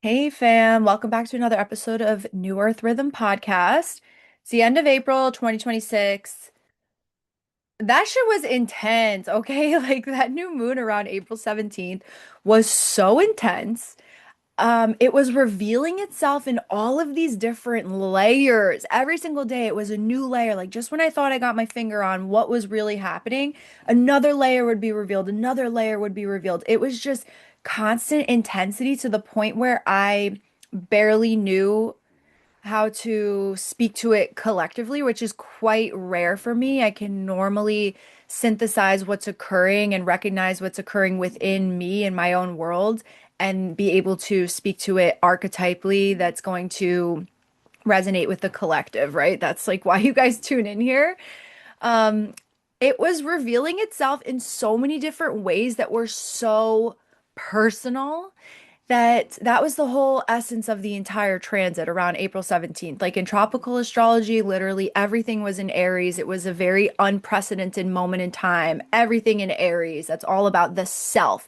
Hey fam, welcome back to another episode of New Earth Rhythm Podcast. It's the end of April 2026. That shit was intense, okay? Like that new moon around April 17th was so intense. It was revealing itself in all of these different layers. Every single day it was a new layer. Like just when I thought I got my finger on what was really happening, another layer would be revealed, another layer would be revealed. It was just constant intensity to the point where I barely knew how to speak to it collectively, which is quite rare for me. I can normally synthesize what's occurring and recognize what's occurring within me in my own world and be able to speak to it archetypally that's going to resonate with the collective, right? That's like why you guys tune in here. Um, it was revealing itself in so many different ways that were so personal that was the whole essence of the entire transit around April 17th. Like in tropical astrology, literally everything was in Aries. It was a very unprecedented moment in time. Everything in Aries. That's all about the self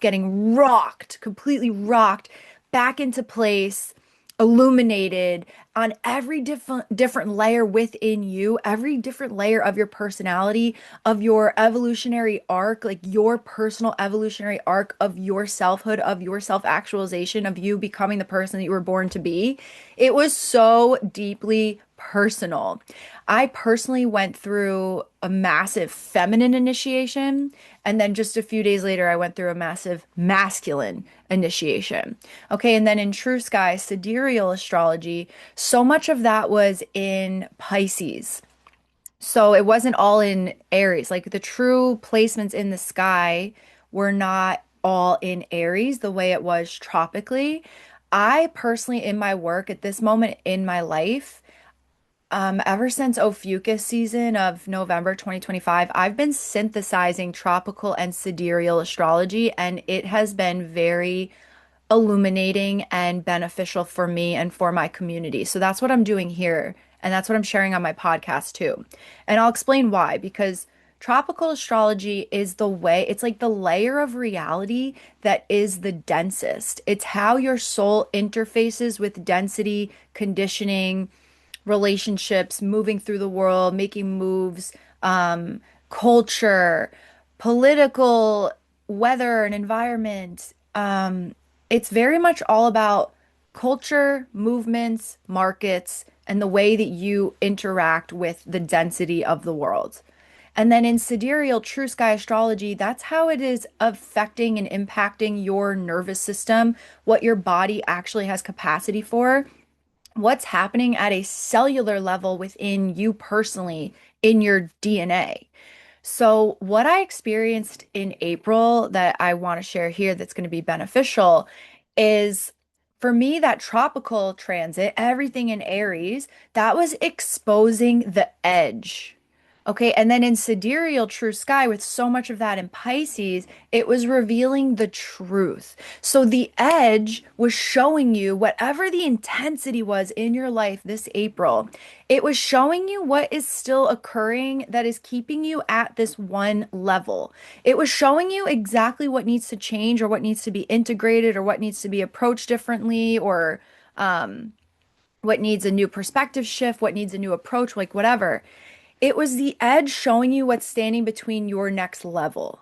getting rocked, completely rocked back into place, illuminated on every different layer within you, every different layer of your personality, of your evolutionary arc, like your personal evolutionary arc of your selfhood, of your self-actualization, of you becoming the person that you were born to be. It was so deeply personal. I personally went through a massive feminine initiation, and then just a few days later, I went through a massive masculine initiation. Okay, and then in True Sky sidereal astrology, so much of that was in Pisces. So it wasn't all in Aries. Like the true placements in the sky were not all in Aries the way it was tropically. I personally, in my work at this moment in my life, ever since Ophiuchus season of November 2025, I've been synthesizing tropical and sidereal astrology, and it has been very illuminating and beneficial for me and for my community. So that's what I'm doing here. And that's what I'm sharing on my podcast too. And I'll explain why, because tropical astrology is the way, it's like the layer of reality that is the densest. It's how your soul interfaces with density, conditioning, relationships, moving through the world, making moves, culture, political, weather and environment. It's very much all about culture, movements, markets, and the way that you interact with the density of the world. And then in sidereal true sky astrology, that's how it is affecting and impacting your nervous system, what your body actually has capacity for, what's happening at a cellular level within you personally in your DNA. So, what I experienced in April that I want to share here that's going to be beneficial is for me, that tropical transit, everything in Aries, that was exposing the edge. Okay, and then in sidereal true sky, with so much of that in Pisces, it was revealing the truth. So the edge was showing you whatever the intensity was in your life this April. It was showing you what is still occurring that is keeping you at this one level. It was showing you exactly what needs to change or what needs to be integrated or what needs to be approached differently or what needs a new perspective shift, what needs a new approach, like whatever. It was the edge showing you what's standing between your next level.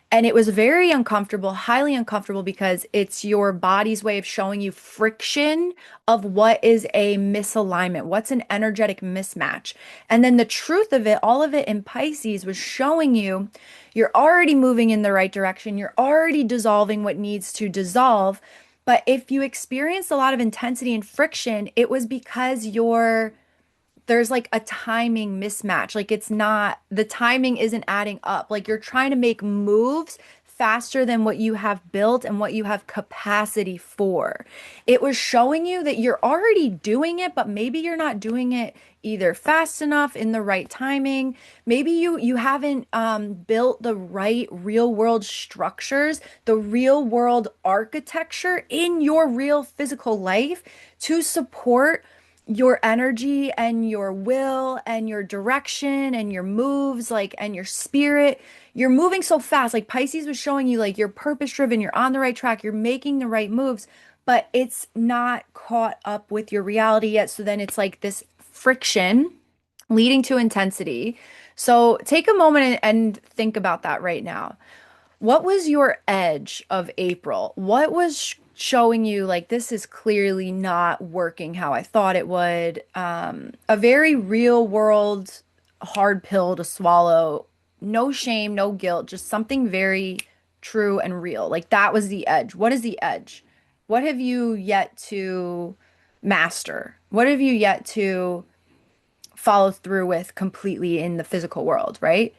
And it was very uncomfortable, highly uncomfortable, because it's your body's way of showing you friction of what is a misalignment, what's an energetic mismatch. And then the truth of it, all of it in Pisces was showing you you're already moving in the right direction, you're already dissolving what needs to dissolve. But if you experienced a lot of intensity and friction, it was because there's like a timing mismatch. Like it's not, the timing isn't adding up. Like you're trying to make moves faster than what you have built and what you have capacity for. It was showing you that you're already doing it, but maybe you're not doing it either fast enough in the right timing. Maybe you haven't built the right real world structures, the real world architecture in your real physical life to support your energy and your will and your direction and your moves, like, and your spirit. You're moving so fast. Like Pisces was showing you, like, you're purpose driven, you're on the right track, you're making the right moves, but it's not caught up with your reality yet. So then it's like this friction leading to intensity. So take a moment and think about that right now. What was your edge of April? What was showing you like this is clearly not working how I thought it would? A very real world hard pill to swallow. No shame, no guilt, just something very true and real. Like that was the edge. What is the edge? What have you yet to master? What have you yet to follow through with completely in the physical world, right?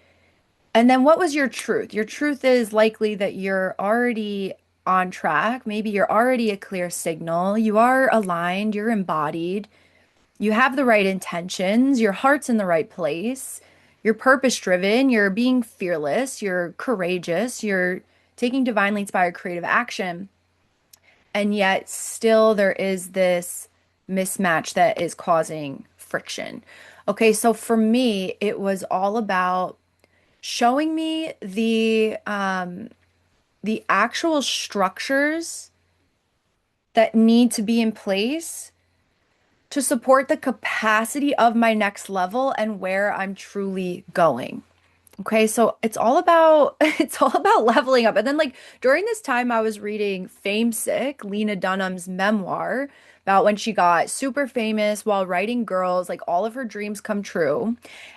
And then what was your truth? Your truth is likely that you're already on track. Maybe you're already a clear signal. You are aligned, you're embodied, you have the right intentions, your heart's in the right place, you're purpose driven, you're being fearless, you're courageous, you're taking divinely inspired creative action. And yet, still, there is this mismatch that is causing friction. Okay, so for me, it was all about showing me the actual structures that need to be in place to support the capacity of my next level and where I'm truly going. Okay, so it's all about it's all about leveling up. And then like during this time I was reading Fame Sick, Lena Dunham's memoir about when she got super famous while writing Girls, like all of her dreams come true.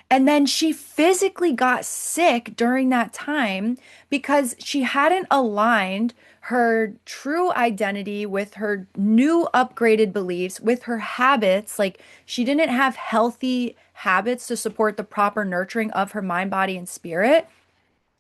And then she physically got sick during that time because she hadn't aligned her true identity with her new upgraded beliefs, with her habits. Like she didn't have healthy habits to support the proper nurturing of her mind, body, and spirit.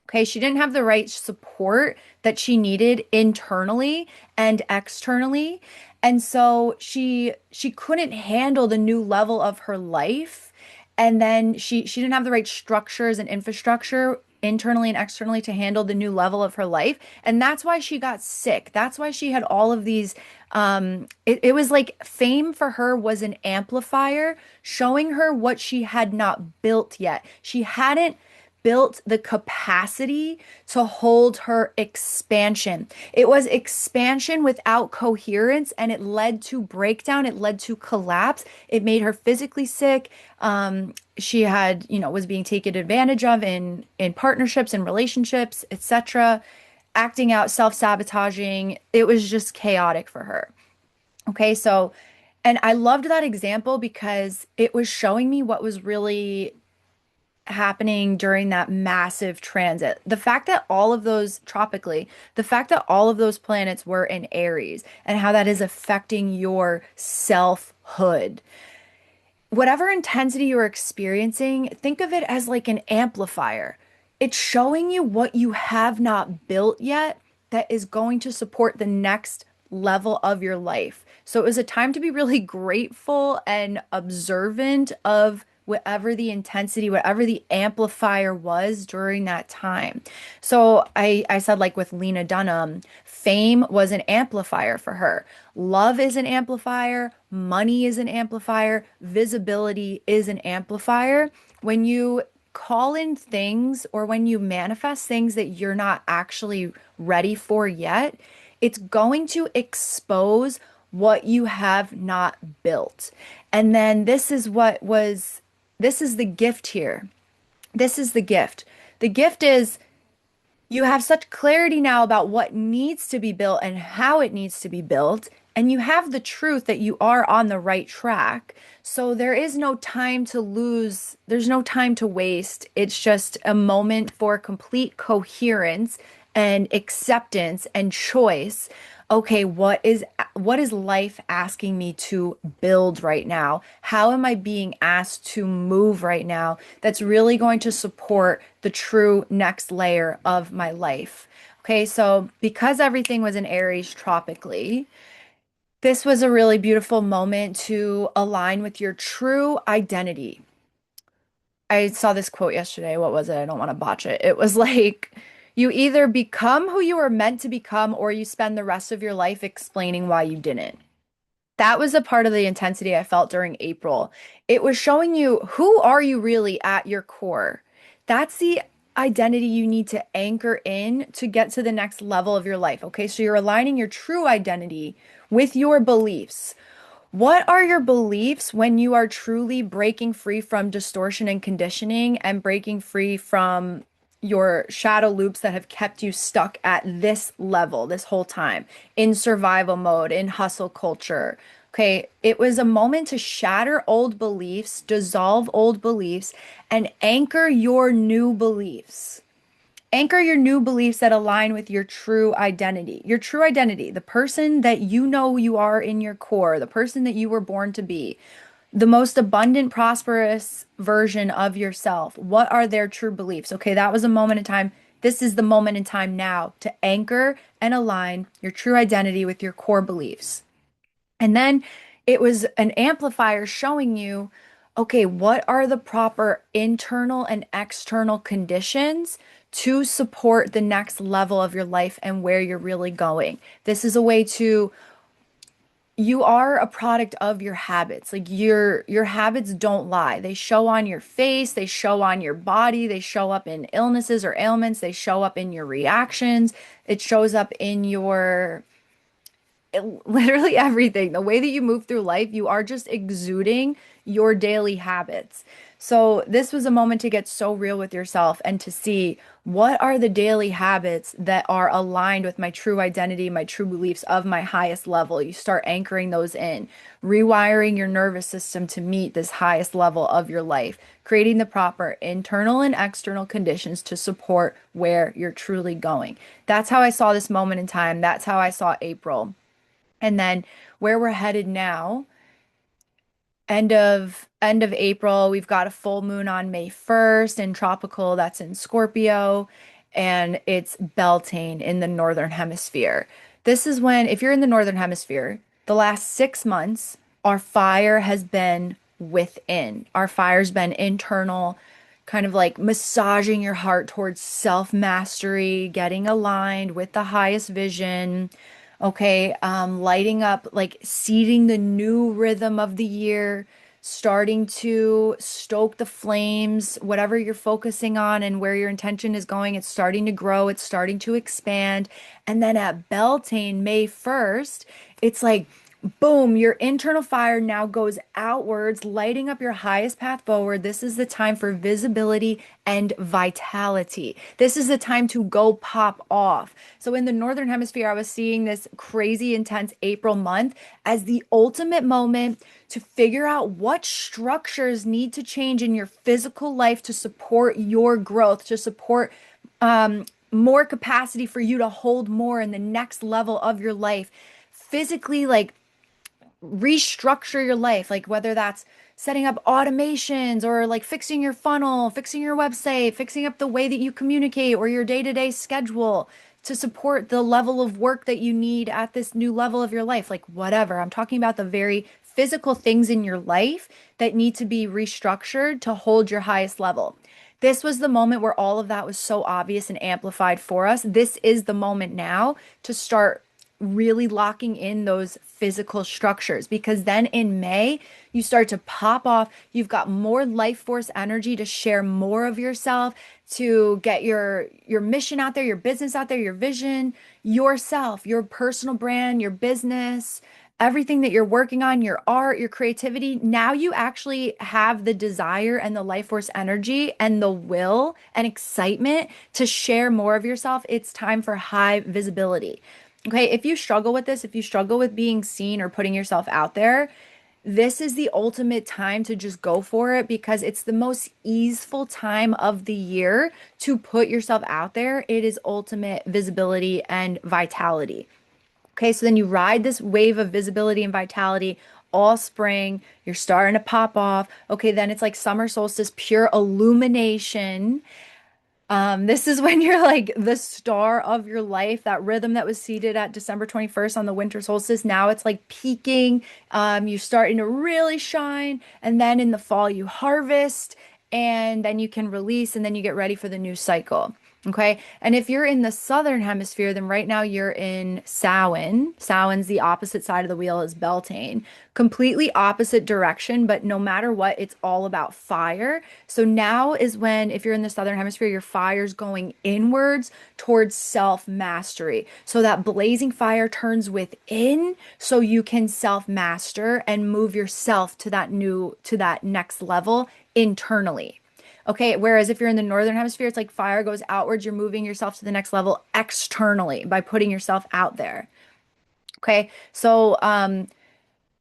Okay, she didn't have the right support that she needed internally and externally. And so she couldn't handle the new level of her life. And then she didn't have the right structures and infrastructure internally and externally to handle the new level of her life. And that's why she got sick. That's why she had all of these it was like fame for her was an amplifier showing her what she had not built yet. She hadn't built the capacity to hold her expansion. It was expansion without coherence, and it led to breakdown. It led to collapse. It made her physically sick. She had, was being taken advantage of in partnerships and relationships, etc., acting out, self-sabotaging. It was just chaotic for her. Okay, so, and I loved that example because it was showing me what was really happening during that massive transit. The fact that all of those tropically, the fact that all of those planets were in Aries and how that is affecting your selfhood. Whatever intensity you're experiencing, think of it as like an amplifier. It's showing you what you have not built yet that is going to support the next level of your life. So it was a time to be really grateful and observant of whatever the intensity, whatever the amplifier was during that time. So I said like with Lena Dunham, fame was an amplifier for her. Love is an amplifier, money is an amplifier, visibility is an amplifier. When you call in things or when you manifest things that you're not actually ready for yet, it's going to expose what you have not built. And then this is the gift here. This is the gift. The gift is you have such clarity now about what needs to be built and how it needs to be built. And you have the truth that you are on the right track. So there is no time to lose. There's no time to waste. It's just a moment for complete coherence and acceptance and choice. Okay, what is life asking me to build right now? How am I being asked to move right now that's really going to support the true next layer of my life? Okay, so because everything was in Aries tropically, this was a really beautiful moment to align with your true identity. I saw this quote yesterday. What was it? I don't want to botch it. It was like, you either become who you were meant to become, or you spend the rest of your life explaining why you didn't. That was a part of the intensity I felt during April. It was showing you who are you really at your core. That's the identity you need to anchor in to get to the next level of your life. Okay, so you're aligning your true identity with your beliefs. What are your beliefs when you are truly breaking free from distortion and conditioning and breaking free from your shadow loops that have kept you stuck at this level this whole time in survival mode, in hustle culture? Okay, it was a moment to shatter old beliefs, dissolve old beliefs, and anchor your new beliefs. Anchor your new beliefs that align with your true identity, the person that you know you are in your core, the person that you were born to be, the most abundant, prosperous version of yourself. What are their true beliefs? Okay, that was a moment in time. This is the moment in time now to anchor and align your true identity with your core beliefs. And then it was an amplifier showing you, okay, what are the proper internal and external conditions to support the next level of your life and where you're really going. This is a way to, you are a product of your habits. Like your habits don't lie. They show on your face, they show on your body, they show up in illnesses or ailments, they show up in your reactions. It shows up in your literally everything. The way that you move through life, you are just exuding your daily habits. So, this was a moment to get so real with yourself and to see what are the daily habits that are aligned with my true identity, my true beliefs of my highest level. You start anchoring those in, rewiring your nervous system to meet this highest level of your life, creating the proper internal and external conditions to support where you're truly going. That's how I saw this moment in time. That's how I saw April. And then where we're headed now, end of April, we've got a full moon on May 1st in tropical, that's in Scorpio, and it's Beltane in the northern hemisphere. This is when, if you're in the northern hemisphere, the last 6 months, our fire has been within. Our fire's been internal, kind of like massaging your heart towards self-mastery, getting aligned with the highest vision. Okay, lighting up, like seeding the new rhythm of the year, starting to stoke the flames, whatever you're focusing on and where your intention is going, it's starting to grow, it's starting to expand. And then at Beltane, May 1st, it's like, boom, your internal fire now goes outwards, lighting up your highest path forward. This is the time for visibility and vitality. This is the time to go pop off. So, in the Northern Hemisphere, I was seeing this crazy intense April month as the ultimate moment to figure out what structures need to change in your physical life to support your growth, to support more capacity for you to hold more in the next level of your life physically, like restructure your life, like whether that's setting up automations or like fixing your funnel, fixing your website, fixing up the way that you communicate or your day-to-day schedule to support the level of work that you need at this new level of your life, like whatever. I'm talking about the very physical things in your life that need to be restructured to hold your highest level. This was the moment where all of that was so obvious and amplified for us. This is the moment now to start really locking in those physical structures because then in May you start to pop off. You've got more life force energy to share more of yourself, to get your mission out there, your business out there, your vision, yourself, your personal brand, your business, everything that you're working on, your art, your creativity. Now you actually have the desire and the life force energy and the will and excitement to share more of yourself. It's time for high visibility. Okay, if you struggle with this, if you struggle with being seen or putting yourself out there, this is the ultimate time to just go for it because it's the most easeful time of the year to put yourself out there. It is ultimate visibility and vitality. Okay, so then you ride this wave of visibility and vitality all spring. You're starting to pop off. Okay, then it's like summer solstice, pure illumination. This is when you're like the star of your life, that rhythm that was seated at December 21st on the winter solstice. Now it's like peaking. You're starting to really shine. And then in the fall, you harvest and then you can release and then you get ready for the new cycle. Okay. And if you're in the southern hemisphere, then right now you're in Samhain. Samhain's the opposite side of the wheel is Beltane. Completely opposite direction, but no matter what, it's all about fire. So now is when, if you're in the southern hemisphere, your fire's going inwards towards self-mastery. So that blazing fire turns within so you can self-master and move yourself to that next level internally. Okay, whereas if you're in the northern hemisphere, it's like fire goes outwards, you're moving yourself to the next level externally by putting yourself out there. Okay, so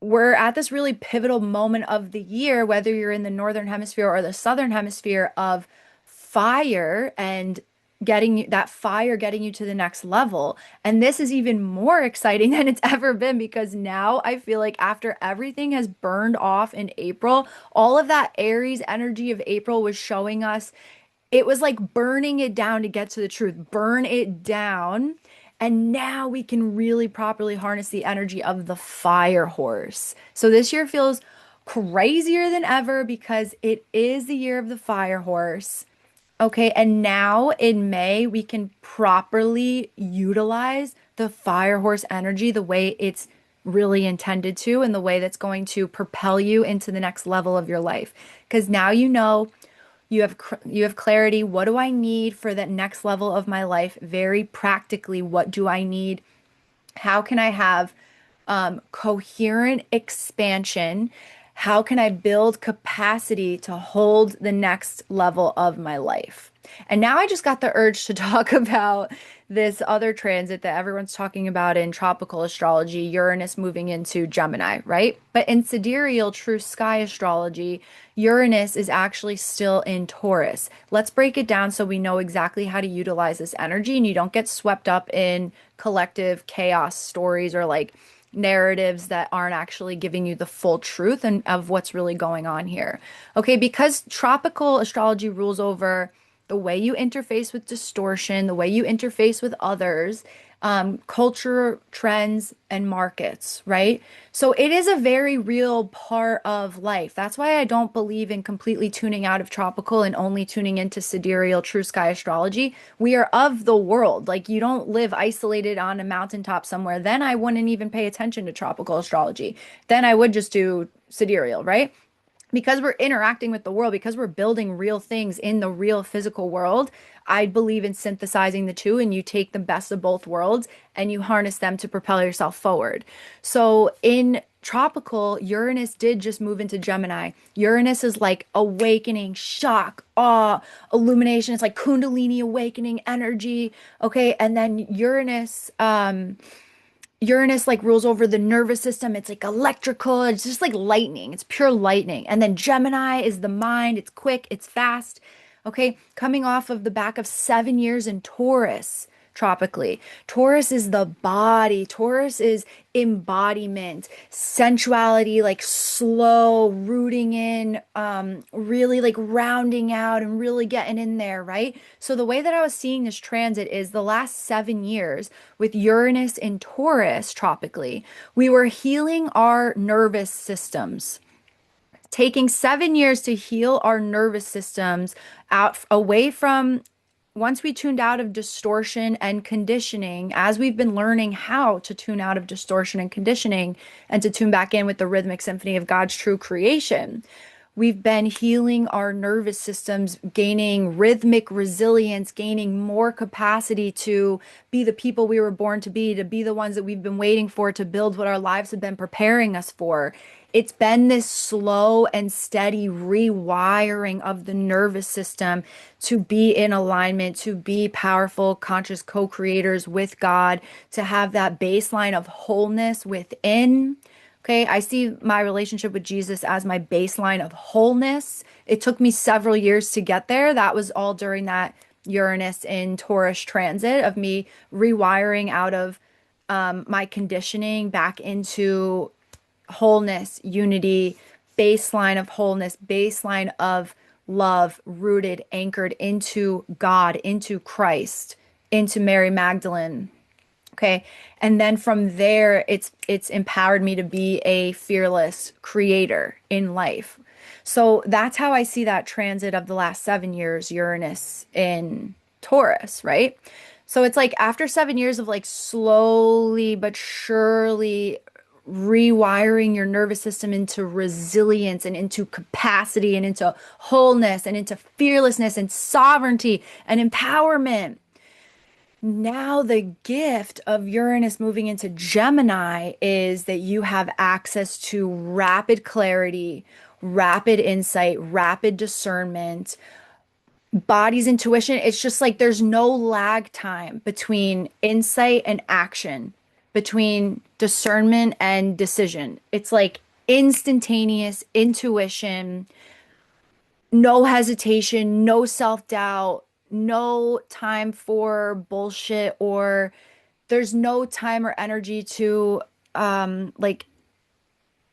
we're at this really pivotal moment of the year, whether you're in the northern hemisphere or the southern hemisphere, of fire and that fire getting you to the next level. And this is even more exciting than it's ever been because now I feel like after everything has burned off in April, all of that Aries energy of April was showing us it was like burning it down to get to the truth, burn it down. And now we can really properly harness the energy of the fire horse. So this year feels crazier than ever because it is the year of the fire horse. Okay, and now in May, we can properly utilize the fire horse energy the way it's really intended to, and the way that's going to propel you into the next level of your life. Because now you know you have clarity. What do I need for that next level of my life? Very practically, what do I need? How can I have coherent expansion? How can I build capacity to hold the next level of my life? And now I just got the urge to talk about this other transit that everyone's talking about in tropical astrology, Uranus moving into Gemini, right? But in sidereal true sky astrology, Uranus is actually still in Taurus. Let's break it down so we know exactly how to utilize this energy and you don't get swept up in collective chaos stories or like narratives that aren't actually giving you the full truth and of what's really going on here. Okay, because tropical astrology rules over the way you interface with distortion, the way you interface with others, culture, trends, and markets, right? So it is a very real part of life. That's why I don't believe in completely tuning out of tropical and only tuning into sidereal true sky astrology. We are of the world. Like you don't live isolated on a mountaintop somewhere. Then I wouldn't even pay attention to tropical astrology. Then I would just do sidereal, right? Because we're interacting with the world, because we're building real things in the real physical world, I believe in synthesizing the two and you take the best of both worlds and you harness them to propel yourself forward. So in tropical, Uranus did just move into Gemini. Uranus is like awakening, shock, awe, illumination. It's like Kundalini awakening energy. Okay. And then Uranus like rules over the nervous system. It's like electrical. It's just like lightning. It's pure lightning. And then Gemini is the mind. It's quick. It's fast. Okay. Coming off of the back of 7 years in Taurus tropically. Taurus is the body. Taurus is embodiment, sensuality, like slow rooting in, really like rounding out and really getting in there, right? So the way that I was seeing this transit is the last 7 years with Uranus in Taurus tropically, we were healing our nervous systems, taking 7 years to heal our nervous systems out away from once we tuned out of distortion and conditioning, as we've been learning how to tune out of distortion and conditioning and to tune back in with the rhythmic symphony of God's true creation, we've been healing our nervous systems, gaining rhythmic resilience, gaining more capacity to be the people we were born to be the ones that we've been waiting for, to build what our lives have been preparing us for. It's been this slow and steady rewiring of the nervous system to be in alignment, to be powerful, conscious co-creators with God, to have that baseline of wholeness within. Okay, I see my relationship with Jesus as my baseline of wholeness. It took me several years to get there. That was all during that Uranus in Taurus transit of me rewiring out of my conditioning back into wholeness, unity, baseline of wholeness, baseline of love, rooted, anchored into God, into Christ, into Mary Magdalene. Okay. And then from there, it's empowered me to be a fearless creator in life. So that's how I see that transit of the last 7 years, Uranus in Taurus, right? So it's like after 7 years of like slowly but surely rewiring your nervous system into resilience and into capacity and into wholeness and into fearlessness and sovereignty and empowerment. Now, the gift of Uranus moving into Gemini is that you have access to rapid clarity, rapid insight, rapid discernment, body's intuition. It's just like there's no lag time between insight and action, between discernment and decision. It's like instantaneous intuition, no hesitation, no self-doubt, no time for bullshit, or there's no time or energy to like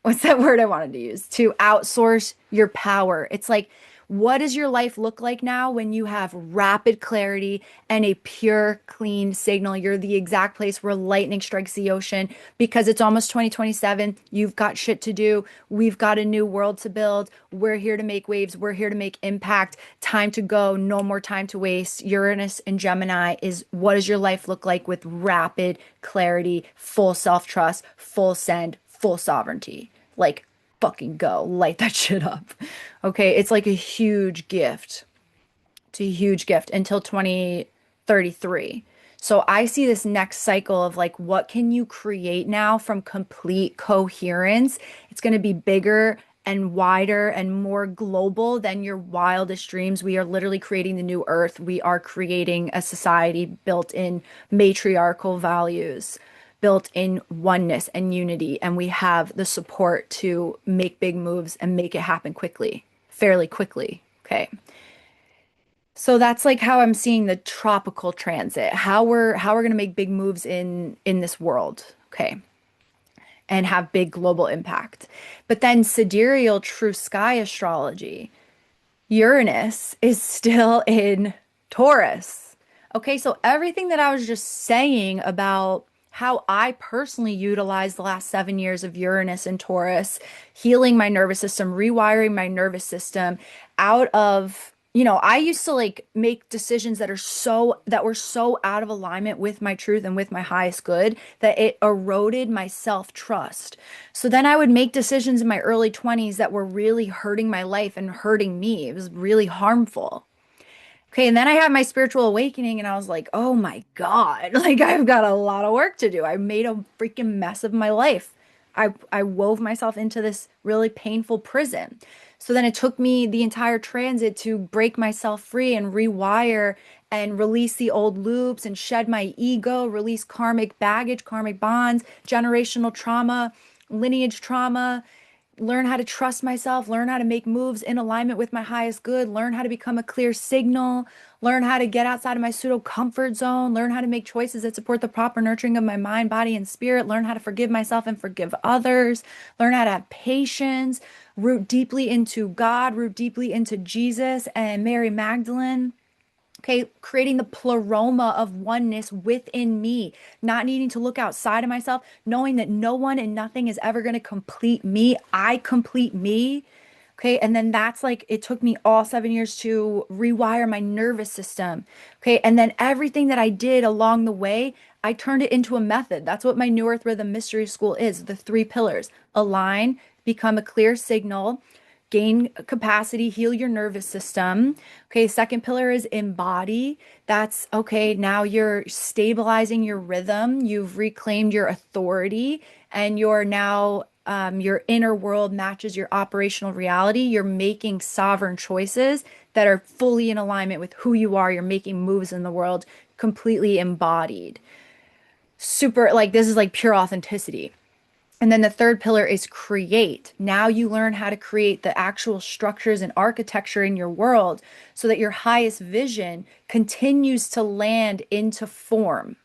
what's that word I wanted to use? To outsource your power. It's like, what does your life look like now when you have rapid clarity and a pure, clean signal? You're the exact place where lightning strikes the ocean because it's almost 2027. You've got shit to do. We've got a new world to build. We're here to make waves. We're here to make impact. Time to go. No more time to waste. Uranus and Gemini is what does your life look like with rapid clarity, full self-trust, full send, full sovereignty. Like, fucking go, light that shit up. Okay, it's like a huge gift. It's a huge gift until 2033. So I see this next cycle of like, what can you create now from complete coherence? It's going to be bigger and wider and more global than your wildest dreams. We are literally creating the new earth. We are creating a society built in matriarchal values, built in oneness and unity. And we have the support to make big moves and make it happen quickly, fairly quickly. Okay. So that's like how I'm seeing the tropical transit, how we're going to make big moves in this world, okay, and have big global impact. But then sidereal true sky astrology, Uranus is still in Taurus. Okay, so everything that I was just saying about how I personally utilized the last 7 years of Uranus and Taurus, healing my nervous system, rewiring my nervous system out of, I used to like make decisions that were so out of alignment with my truth and with my highest good that it eroded my self-trust. So then I would make decisions in my early 20s that were really hurting my life and hurting me. It was really harmful. Okay, and then I had my spiritual awakening and I was like, oh my God, like I've got a lot of work to do. I made a freaking mess of my life. I wove myself into this really painful prison. So then it took me the entire transit to break myself free and rewire and release the old loops and shed my ego, release karmic baggage, karmic bonds, generational trauma, lineage trauma, learn how to trust myself, learn how to make moves in alignment with my highest good, learn how to become a clear signal, learn how to get outside of my pseudo comfort zone, learn how to make choices that support the proper nurturing of my mind, body, and spirit, learn how to forgive myself and forgive others, learn how to have patience, root deeply into God, root deeply into Jesus and Mary Magdalene. Okay, creating the pleroma of oneness within me, not needing to look outside of myself, knowing that no one and nothing is ever going to complete me. I complete me. Okay, and then that's like it took me all 7 years to rewire my nervous system. Okay, and then everything that I did along the way, I turned it into a method. That's what my New Earth Rhythm Mystery School is, the three pillars: align, become a clear signal, gain capacity, heal your nervous system. Okay, second pillar is embody. That's okay, now you're stabilizing your rhythm, you've reclaimed your authority, and you're now your inner world matches your operational reality. You're making sovereign choices that are fully in alignment with who you are. You're making moves in the world completely embodied. Super, like, this is like pure authenticity. And then the third pillar is create. Now you learn how to create the actual structures and architecture in your world so that your highest vision continues to land into form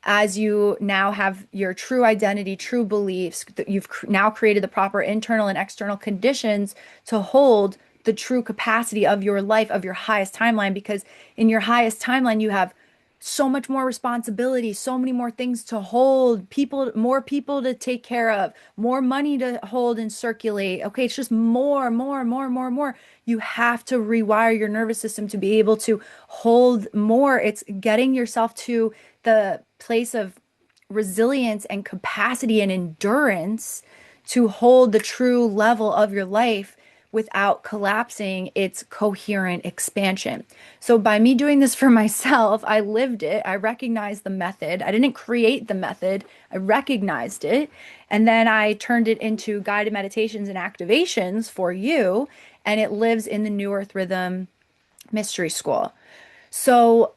as you now have your true identity, true beliefs, that you've now created the proper internal and external conditions to hold the true capacity of your life, of your highest timeline. Because in your highest timeline, you have so much more responsibility, so many more things to hold, people, more people to take care of, more money to hold and circulate. Okay, it's just more, more, more, more, more. You have to rewire your nervous system to be able to hold more. It's getting yourself to the place of resilience and capacity and endurance to hold the true level of your life without collapsing its coherent expansion. So, by me doing this for myself, I lived it. I recognized the method. I didn't create the method, I recognized it. And then I turned it into guided meditations and activations for you. And it lives in the New Earth Rhythm Mystery School. So,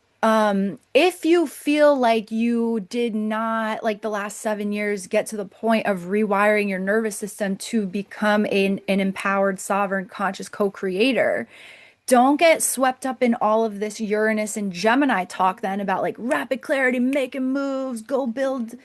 if you feel like you did not, like the last 7 years, get to the point of rewiring your nervous system to become an empowered, sovereign, conscious co-creator, don't get swept up in all of this Uranus and Gemini talk then about like rapid clarity, making moves, go build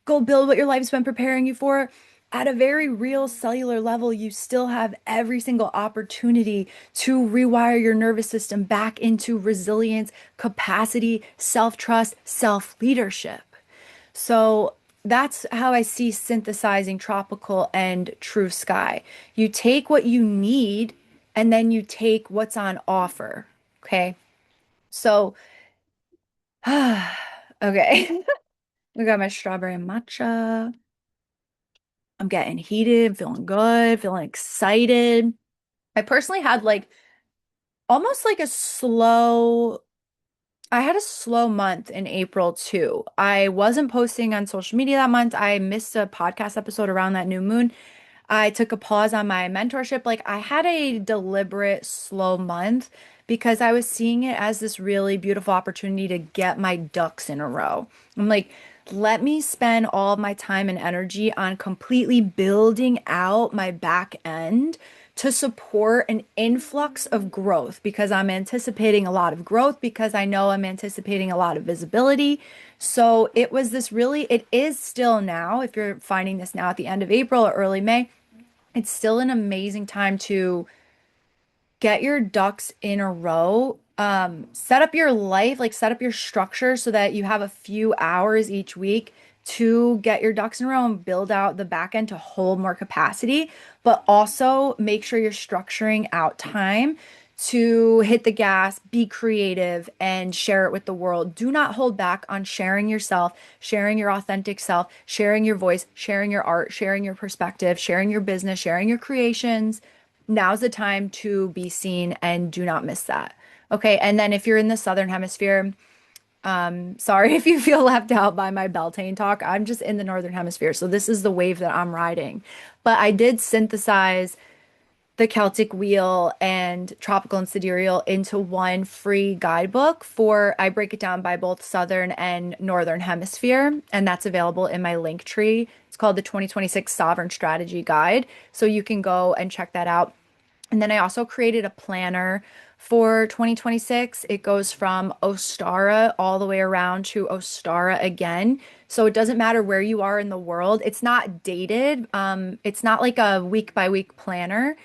what your life's been preparing you for. At a very real cellular level, you still have every single opportunity to rewire your nervous system back into resilience, capacity, self-trust, self-leadership. So that's how I see synthesizing tropical and true sky. You take what you need and then you take what's on offer. Okay. So, okay. We got my strawberry matcha. I'm getting heated, feeling good, feeling excited. I personally had like almost like a slow, I had a slow month in April too. I wasn't posting on social media that month. I missed a podcast episode around that new moon. I took a pause on my mentorship. Like I had a deliberate slow month because I was seeing it as this really beautiful opportunity to get my ducks in a row. I'm like, let me spend all of my time and energy on completely building out my back end to support an influx of growth because I'm anticipating a lot of growth because I know I'm anticipating a lot of visibility. So it was this really, it is still now, if you're finding this now at the end of April or early May, it's still an amazing time to get your ducks in a row. Set up your life, like set up your structure so that you have a few hours each week to get your ducks in a row and build out the back end to hold more capacity, but also make sure you're structuring out time to hit the gas, be creative, and share it with the world. Do not hold back on sharing yourself, sharing your authentic self, sharing your voice, sharing your art, sharing your perspective, sharing your business, sharing your creations. Now's the time to be seen and do not miss that. Okay. And then if you're in the Southern Hemisphere, sorry if you feel left out by my Beltane talk. I'm just in the Northern Hemisphere. So this is the wave that I'm riding. But I did synthesize the Celtic wheel and tropical and sidereal into one free guidebook for I break it down by both southern and northern hemisphere, and that's available in my link tree. It's called the 2026 Sovereign Strategy Guide, so you can go and check that out. And then I also created a planner for 2026. It goes from Ostara all the way around to Ostara again. So it doesn't matter where you are in the world. It's not dated. It's not like a week by week planner.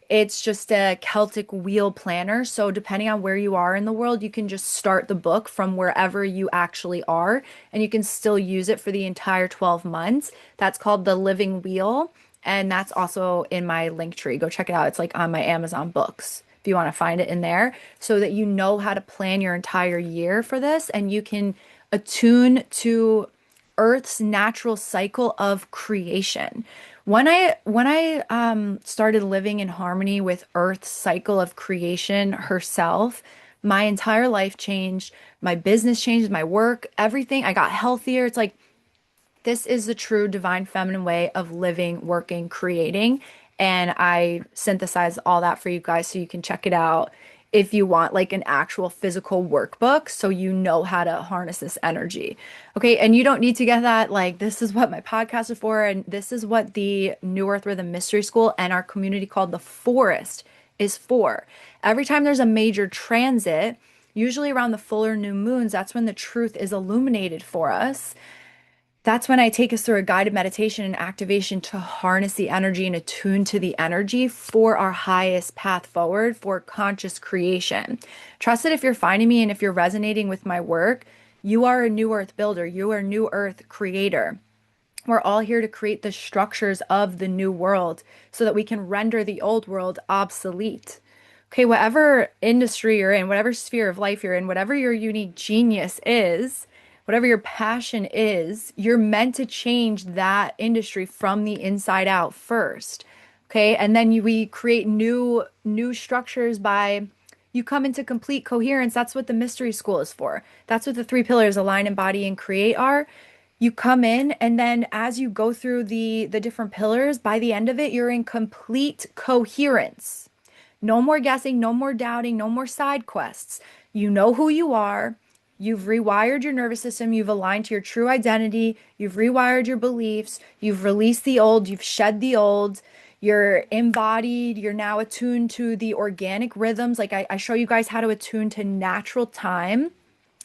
It's just a Celtic wheel planner. So depending on where you are in the world, you can just start the book from wherever you actually are, and you can still use it for the entire 12 months. That's called the Living Wheel. And that's also in my link tree. Go check it out. It's like on my Amazon books if you want to find it in there so that you know how to plan your entire year for this and you can attune to Earth's natural cycle of creation. When I started living in harmony with Earth's cycle of creation herself, my entire life changed, my business changed, my work, everything. I got healthier. It's like this is the true divine feminine way of living, working, creating. And I synthesize all that for you guys so you can check it out if you want like an actual physical workbook so you know how to harness this energy. Okay, and you don't need to get that like this is what my podcast is for and this is what the New Earth Rhythm Mystery School and our community called the Forest is for. Every time there's a major transit, usually around the fuller new moons, that's when the truth is illuminated for us. That's when I take us through a guided meditation and activation to harness the energy and attune to the energy for our highest path forward for conscious creation. Trust that if you're finding me and if you're resonating with my work, You are a new earth builder. You are a new earth creator. We're all here to create the structures of the new world so that we can render the old world obsolete. Okay, whatever industry you're in, whatever sphere of life you're in, whatever your unique genius is, whatever your passion is, you're meant to change that industry from the inside out first. Okay, and then we create new structures by you come into complete coherence. That's what the mystery school is for. That's what the three pillars, align, embody, and create are. You come in, and then as you go through the different pillars, by the end of it, you're in complete coherence. No more guessing, no more doubting, no more side quests. You know who you are. You've rewired your nervous system. You've aligned to your true identity. You've rewired your beliefs. You've released the old. You've shed the old. You're embodied. You're now attuned to the organic rhythms. Like I show you guys how to attune to natural time.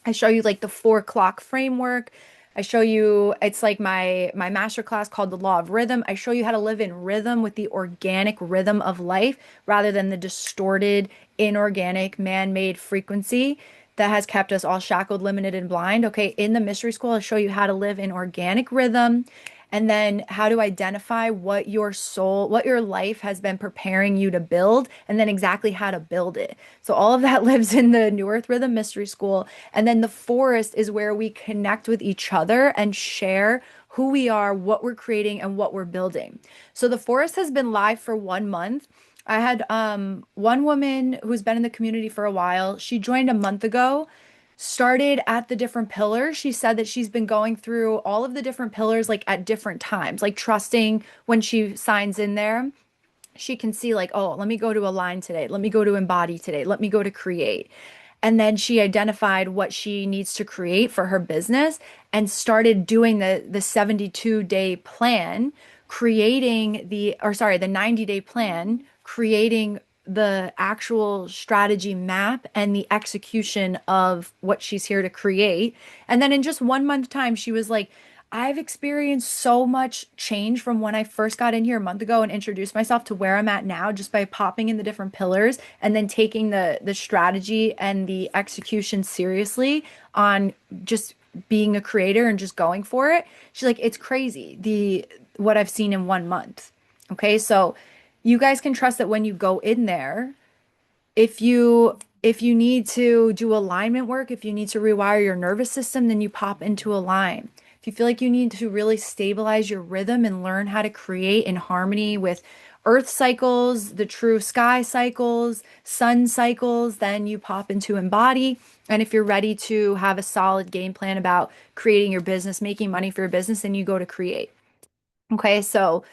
I show you like the 4 o'clock framework. I show you it's like my master class called the law of rhythm. I show you how to live in rhythm with the organic rhythm of life rather than the distorted, inorganic, man-made frequency that has kept us all shackled, limited, and blind. Okay, in the mystery school, I'll show you how to live in organic rhythm and then how to identify what your soul, what your life has been preparing you to build, and then exactly how to build it. So all of that lives in the New Earth Rhythm Mystery School. And then the forest is where we connect with each other and share who we are, what we're creating, and what we're building. So the forest has been live for 1 month. I had one woman who's been in the community for a while. She joined a month ago, started at the different pillars. She said that she's been going through all of the different pillars like at different times, like trusting when she signs in there. She can see like, oh, let me go to align today. Let me go to embody today. Let me go to create. And then she identified what she needs to create for her business and started doing the 72-day plan, creating the 90-day plan, creating the actual strategy map and the execution of what she's here to create. And then in just 1 month time, she was like, I've experienced so much change from when I first got in here a month ago and introduced myself to where I'm at now just by popping in the different pillars and then taking the strategy and the execution seriously on just being a creator and just going for it. She's like, it's crazy the what I've seen in 1 month. Okay, so you guys can trust that when you go in there, if you need to do alignment work, if you need to rewire your nervous system, then you pop into align. If you feel like you need to really stabilize your rhythm and learn how to create in harmony with earth cycles, the true sky cycles, sun cycles, then you pop into embody. And if you're ready to have a solid game plan about creating your business, making money for your business, then you go to create. Okay, so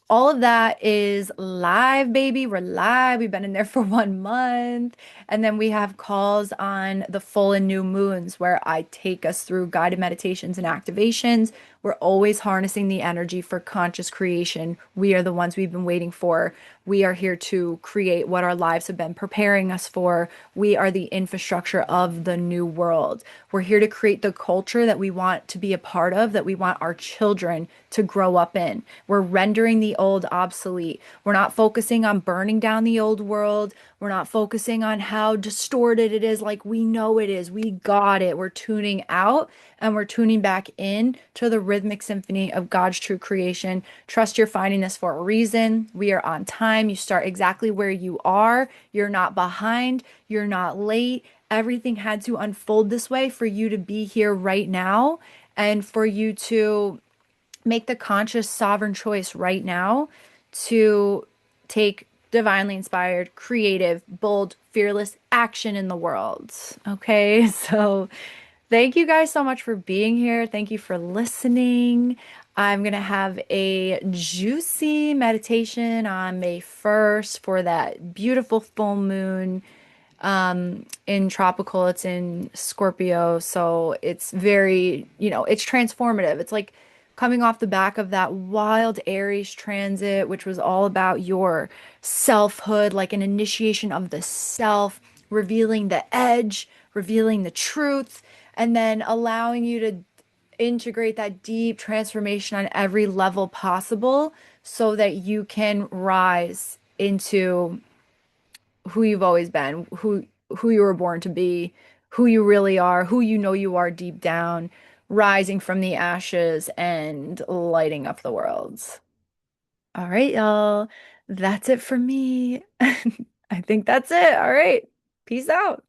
all of that is live, baby. We're live. We've been in there for 1 month. And then we have calls on the full and new moons where I take us through guided meditations and activations. We're always harnessing the energy for conscious creation. We are the ones we've been waiting for. We are here to create what our lives have been preparing us for. We are the infrastructure of the new world. We're here to create the culture that we want to be a part of, that we want our children to grow up in. We're rendering the old obsolete. We're not focusing on burning down the old world. We're not focusing on how distorted it is like we know it is. We got it. We're tuning out and we're tuning back in to the rhythmic symphony of God's true creation. Trust you're finding this for a reason. We are on time. You start exactly where you are. You're not behind. You're not late. Everything had to unfold this way for you to be here right now and for you to make the conscious sovereign choice right now to take divinely inspired, creative, bold, fearless action in the world. Okay, so thank you guys so much for being here. Thank you for listening. I'm going to have a juicy meditation on May 1st for that beautiful full moon in tropical. It's in Scorpio, so it's very, it's transformative. It's like coming off the back of that wild Aries transit, which was all about your selfhood, like an initiation of the self, revealing the edge, revealing the truth, and then allowing you to integrate that deep transformation on every level possible so that you can rise into who you've always been, who you were born to be, who you really are, who you know you are deep down, rising from the ashes and lighting up the world. All right, y'all. That's it for me. I think that's it. All right. Peace out.